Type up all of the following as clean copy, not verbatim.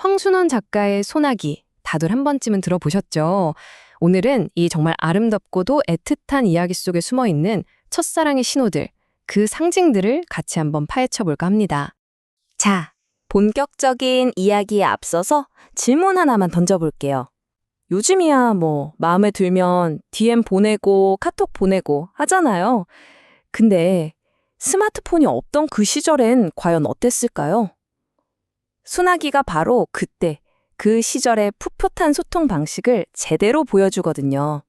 황순원 작가의 소나기, 다들 한 번쯤은 들어보셨죠? 오늘은 이 정말 아름답고도 애틋한 이야기 속에 숨어있는 첫사랑의 신호들, 그 상징들을 같이 한번 파헤쳐볼까 합니다. 자, 본격적인 이야기에 앞서서 질문 하나만 던져볼게요. 요즘이야 마음에 들면 DM 보내고 카톡 보내고 하잖아요. 근데 스마트폰이 없던 그 시절엔 과연 어땠을까요? 소나기가 바로 그때, 그 시절의 풋풋한 소통 방식을 제대로 보여주거든요.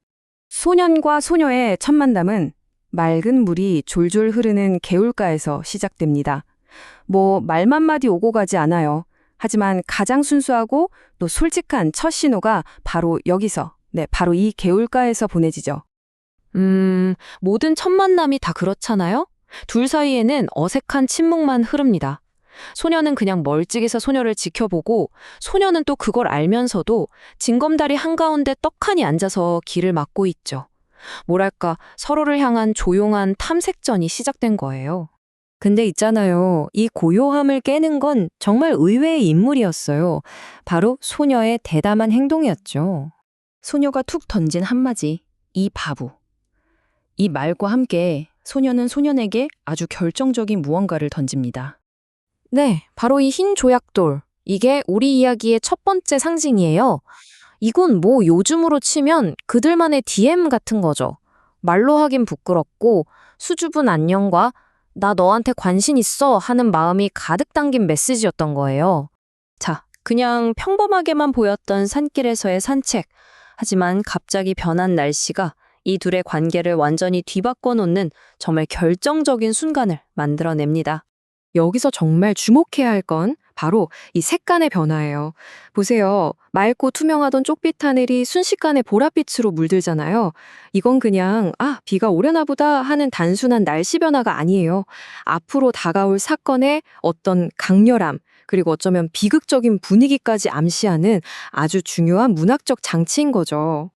소년과 소녀의 첫 만남은 맑은 물이 졸졸 흐르는 개울가에서 시작됩니다. 말 한마디 오고 가지 않아요. 하지만 가장 순수하고 또 솔직한 첫 신호가 바로 여기서, 바로 이 개울가에서 보내지죠. 모든 첫 만남이 다 그렇잖아요? 둘 사이에는 어색한 침묵만 흐릅니다. 소녀는 그냥 멀찍이서 소녀를 지켜보고 소녀는 또 그걸 알면서도 징검다리 한가운데 떡하니 앉아서 길을 막고 있죠. 뭐랄까, 서로를 향한 조용한 탐색전이 시작된 거예요. 근데 있잖아요. 이 고요함을 깨는 건 정말 의외의 인물이었어요. 바로 소녀의 대담한 행동이었죠. 소녀가 툭 던진 한마디, 이 바보. 이 말과 함께 소녀는 소년에게 아주 결정적인 무언가를 던집니다. 네, 바로 이 흰 조약돌. 이게 우리 이야기의 첫 번째 상징이에요. 이건 요즘으로 치면 그들만의 DM 같은 거죠. 말로 하긴 부끄럽고 수줍은 안녕과 나 너한테 관심 있어 하는 마음이 가득 담긴 메시지였던 거예요. 자, 그냥 평범하게만 보였던 산길에서의 산책. 하지만 갑자기 변한 날씨가 이 둘의 관계를 완전히 뒤바꿔 놓는 정말 결정적인 순간을 만들어냅니다. 여기서 정말 주목해야 할 건 바로 이 색감의 변화예요. 보세요. 맑고 투명하던 쪽빛 하늘이 순식간에 보랏빛으로 물들잖아요. 이건 그냥 비가 오려나 보다 하는 단순한 날씨 변화가 아니에요. 앞으로 다가올 사건의 어떤 강렬함, 그리고 어쩌면 비극적인 분위기까지 암시하는 아주 중요한 문학적 장치인 거죠.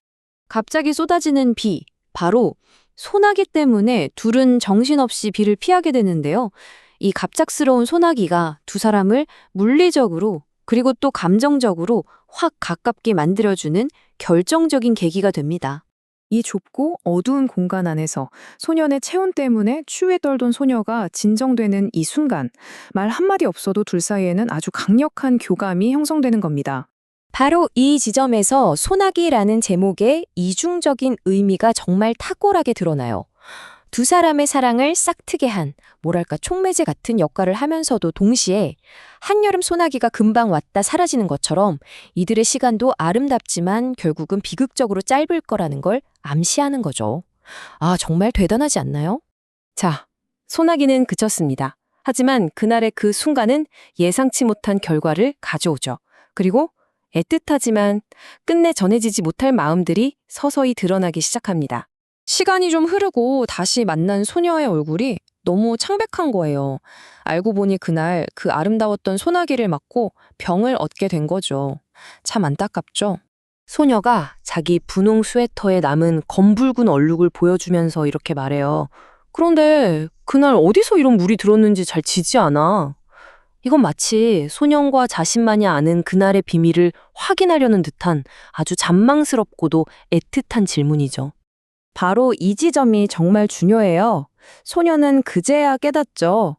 갑자기 쏟아지는 비, 바로 소나기 때문에 둘은 정신없이 비를 피하게 되는데요. 이 갑작스러운 소나기가 두 사람을 물리적으로 그리고 또 감정적으로 확 가깝게 만들어주는 결정적인 계기가 됩니다. 이 좁고 어두운 공간 안에서 소년의 체온 때문에 추위에 떨던 소녀가 진정되는 이 순간, 말 한마디 없어도 둘 사이에는 아주 강력한 교감이 형성되는 겁니다. 바로 이 지점에서 소나기라는 제목의 이중적인 의미가 정말 탁월하게 드러나요. 두 사람의 사랑을 싹트게 한, 촉매제 같은 역할을 하면서도 동시에 한여름 소나기가 금방 왔다 사라지는 것처럼 이들의 시간도 아름답지만 결국은 비극적으로 짧을 거라는 걸 암시하는 거죠. 정말 대단하지 않나요? 자, 소나기는 그쳤습니다. 하지만 그날의 그 순간은 예상치 못한 결과를 가져오죠. 그리고 애틋하지만 끝내 전해지지 못할 마음들이 서서히 드러나기 시작합니다. 시간이 좀 흐르고 다시 만난 소녀의 얼굴이 너무 창백한 거예요. 알고 보니 그날 그 아름다웠던 소나기를 맞고 병을 얻게 된 거죠. 참 안타깝죠? 소녀가 자기 분홍 스웨터에 남은 검붉은 얼룩을 보여주면서 이렇게 말해요. 그런데 그날 어디서 이런 물이 들었는지 잘 지지 않아. 이건 마치 소년과 자신만이 아는 그날의 비밀을 확인하려는 듯한 아주 잔망스럽고도 애틋한 질문이죠. 바로 이 지점이 정말 중요해요. 소녀는 그제야 깨닫죠.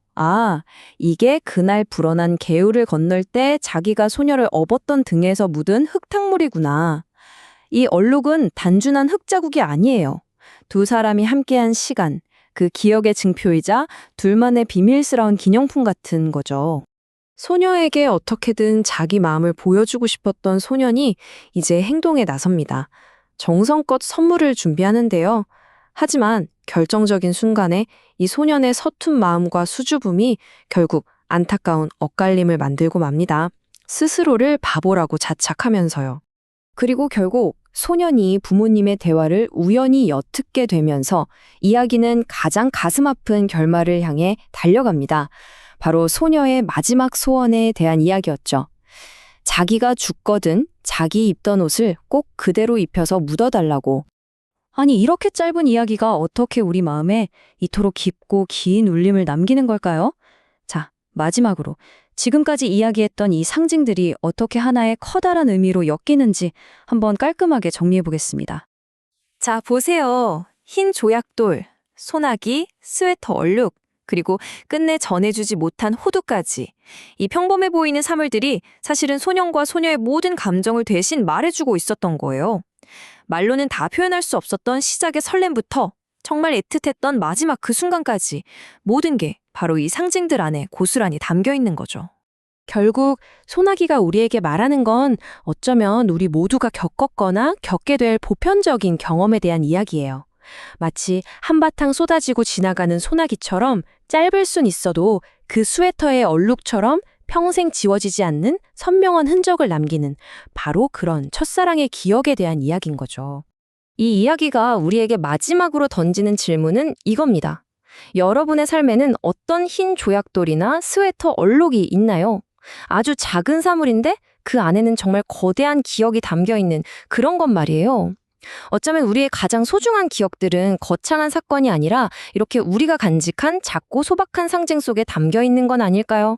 이게 그날 불어난 개울을 건널 때 자기가 소녀를 업었던 등에서 묻은 흙탕물이구나. 이 얼룩은 단순한 흙자국이 아니에요. 두 사람이 함께한 시간, 그 기억의 증표이자 둘만의 비밀스러운 기념품 같은 거죠. 소녀에게 어떻게든 자기 마음을 보여주고 싶었던 소년이 이제 행동에 나섭니다. 정성껏 선물을 준비하는데요. 하지만 결정적인 순간에 이 소년의 서툰 마음과 수줍음이 결국 안타까운 엇갈림을 만들고 맙니다. 스스로를 바보라고 자책하면서요. 그리고 결국 소년이 부모님의 대화를 우연히 엿듣게 되면서 이야기는 가장 가슴 아픈 결말을 향해 달려갑니다. 바로 소녀의 마지막 소원에 대한 이야기였죠. 자기가 죽거든 자기 입던 옷을 꼭 그대로 입혀서 묻어달라고. 아니, 이렇게 짧은 이야기가 어떻게 우리 마음에 이토록 깊고 긴 울림을 남기는 걸까요? 자, 마지막으로 지금까지 이야기했던 이 상징들이 어떻게 하나의 커다란 의미로 엮이는지 한번 깔끔하게 정리해 보겠습니다. 자, 보세요. 흰 조약돌, 소나기, 스웨터 얼룩, 그리고 끝내 전해주지 못한 호두까지. 이 평범해 보이는 사물들이 사실은 소년과 소녀의 모든 감정을 대신 말해주고 있었던 거예요. 말로는 다 표현할 수 없었던 시작의 설렘부터 정말 애틋했던 마지막 그 순간까지 모든 게 바로 이 상징들 안에 고스란히 담겨 있는 거죠. 결국 소나기가 우리에게 말하는 건 어쩌면 우리 모두가 겪었거나 겪게 될 보편적인 경험에 대한 이야기예요. 마치 한바탕 쏟아지고 지나가는 소나기처럼 짧을 순 있어도 그 스웨터의 얼룩처럼 평생 지워지지 않는 선명한 흔적을 남기는 바로 그런 첫사랑의 기억에 대한 이야기인 거죠. 이 이야기가 우리에게 마지막으로 던지는 질문은 이겁니다. 여러분의 삶에는 어떤 흰 조약돌이나 스웨터 얼룩이 있나요? 아주 작은 사물인데 그 안에는 정말 거대한 기억이 담겨 있는 그런 것 말이에요. 어쩌면 우리의 가장 소중한 기억들은 거창한 사건이 아니라 이렇게 우리가 간직한 작고 소박한 상징 속에 담겨 있는 건 아닐까요?